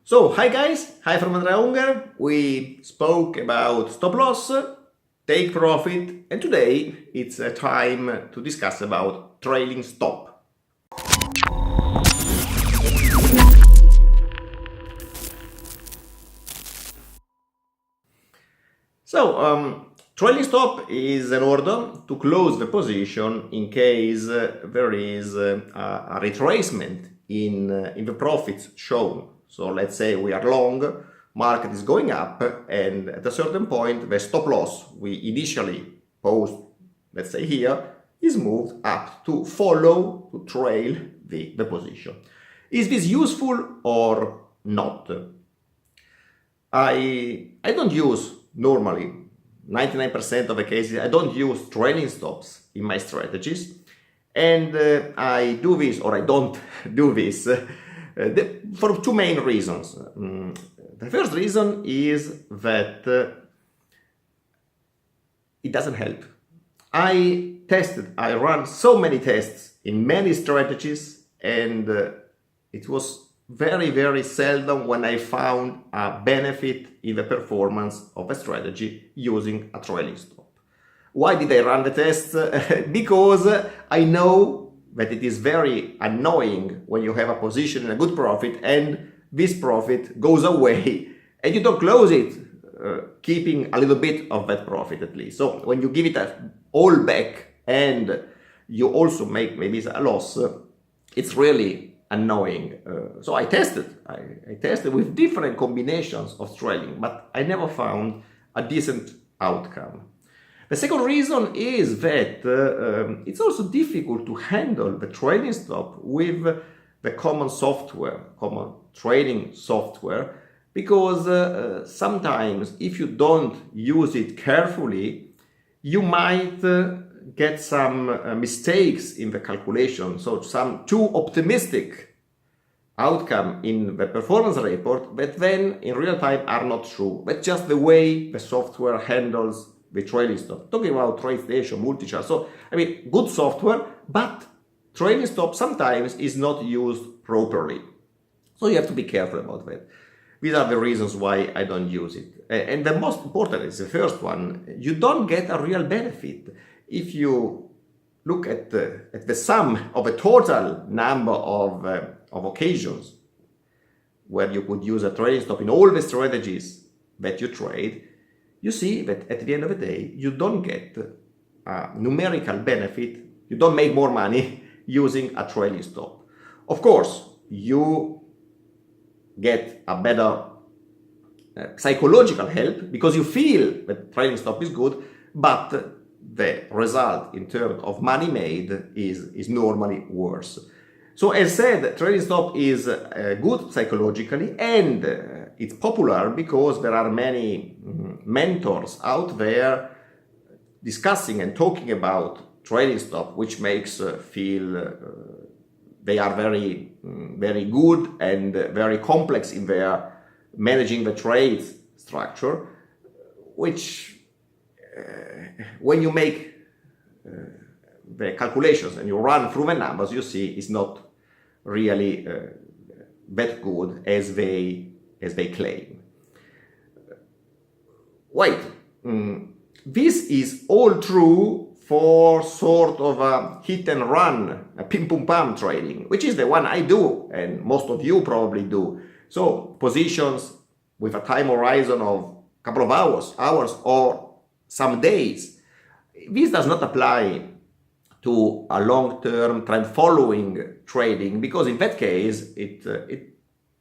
So, hi guys, hi from Andrea Unger. We spoke about stop loss, take profit, and today it's a time to discuss about trailing stop. So, trailing stop is an order to close the position in case there is a retracement in the profits shown. So let's say we are long, market is going up, and at a certain point the stop loss we initially posed, let's say here, is moved up to follow, to trail the position. Is this useful or not? I don't use normally 99% of the cases I don't use trailing stops in my strategies, and I do this or I don't do this for two main reasons. The first reason is that it doesn't help. I ran so many tests in many strategies, and it was very, very seldom when I found a benefit in the performance of a strategy using a trailing stop. Why did I run the tests? Because I know that it is very annoying when you have a position in a good profit and this profit goes away and you don't close it, keeping a little bit of that profit at least. So when you give it all back and you also make maybe a loss, it's really annoying. So I tested with different combinations of trailing, but I never found a decent outcome. The second reason is that it's also difficult to handle the trailing stop with the common trading software, because sometimes if you don't use it carefully, you might get some mistakes in the calculation, so some too optimistic outcome in the performance report that then in real time are not true. That's just the way the software handles the trailing stop. Talking about TradeStation, multi-chart, so I mean good software, but trailing stop sometimes is not used properly. So you have to be careful about that. These are the reasons why I don't use it. And the most important is the first one. You don't get a real benefit if you look at the sum of a total number of occasions where you could use a trailing stop in all the strategies that you trade. You see that at the end of the day, you don't get a numerical benefit, you don't make more money using a trailing stop. Of course, you get a better psychological help because you feel that trailing stop is good, but the result in terms of money made is normally worse. So as said, trailing stop is good psychologically, and it's popular because there are many mentors out there discussing and talking about trailing stop, which makes feel they are very, very good and very complex in their managing the trade structure, which when you make the calculations and you run through the numbers, you see is not really that good as they claim. Wait, this is all true for sort of a hit and run, a pim pum pam trading, which is the one I do and most of you probably do. So positions with a time horizon of a couple of hours or some days. This does not apply to a long-term trend following trading, because in that case it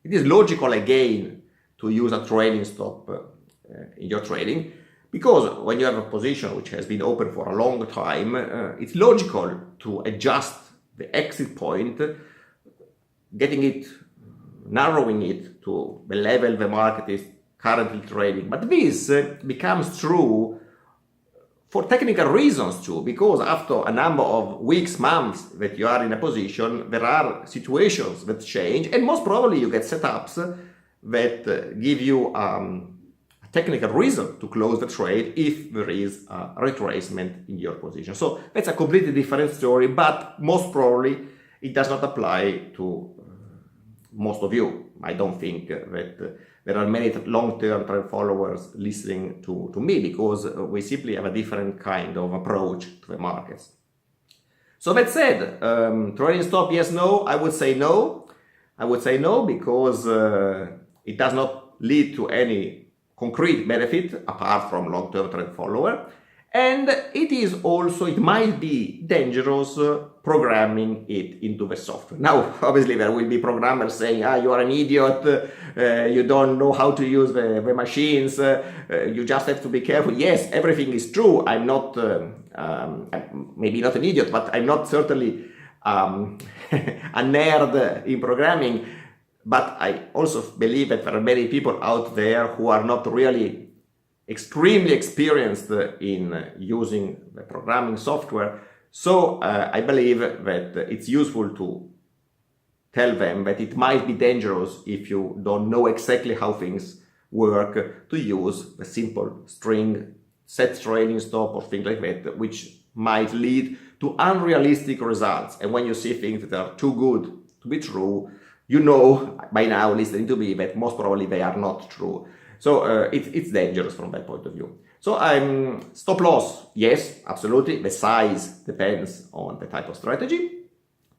is logical again to use a trailing stop in your trading, because when you have a position which has been open for a long time, it's logical to adjust the exit point, narrowing it to the level the market is currently trading. But this becomes true for technical reasons too, because after a number of weeks, months that you are in a position, there are situations that change, and most probably you get setups that give you a technical reason to close the trade if there is a retracement in your position. So that's a completely different story, but most probably it does not apply to most of you. I don't think that there are many long-term trend followers listening to me, because we simply have a different kind of approach to the markets. So that said, trading stop, yes, no? I would say no. I would say no, because it does not lead to any concrete benefit apart from long-term trend follower. And it might be dangerous programming it into the software. Now, obviously, there will be programmers saying, you are an idiot, you don't know how to use the machines, you just have to be careful. Yes, everything is true. I'm not, maybe not an idiot, but I'm not certainly a nerd in programming. But I also believe that there are many people out there who are not really extremely experienced in using the programming software. So I believe that it's useful to tell them that it might be dangerous if you don't know exactly how things work, to use the simple string set trading stop or things like that, which might lead to unrealistic results. And when you see things that are too good to be true, you know by now, listening to me, that most probably they are not true. So it's dangerous from that point of view. So stop loss, yes, absolutely. The size depends on the type of strategy.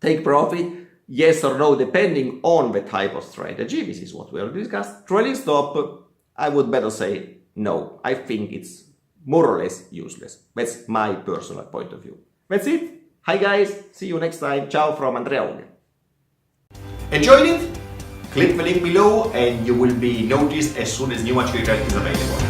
Take profit, yes or no, depending on the type of strategy. This is what we already discussed. Trailing stop, I would better say no. I think it's more or less useless. That's my personal point of view. That's it. Hi guys, see you next time. Ciao from Andrea Unger. Enjoyed it? Click the link below and you will be noticed as soon as new material is available.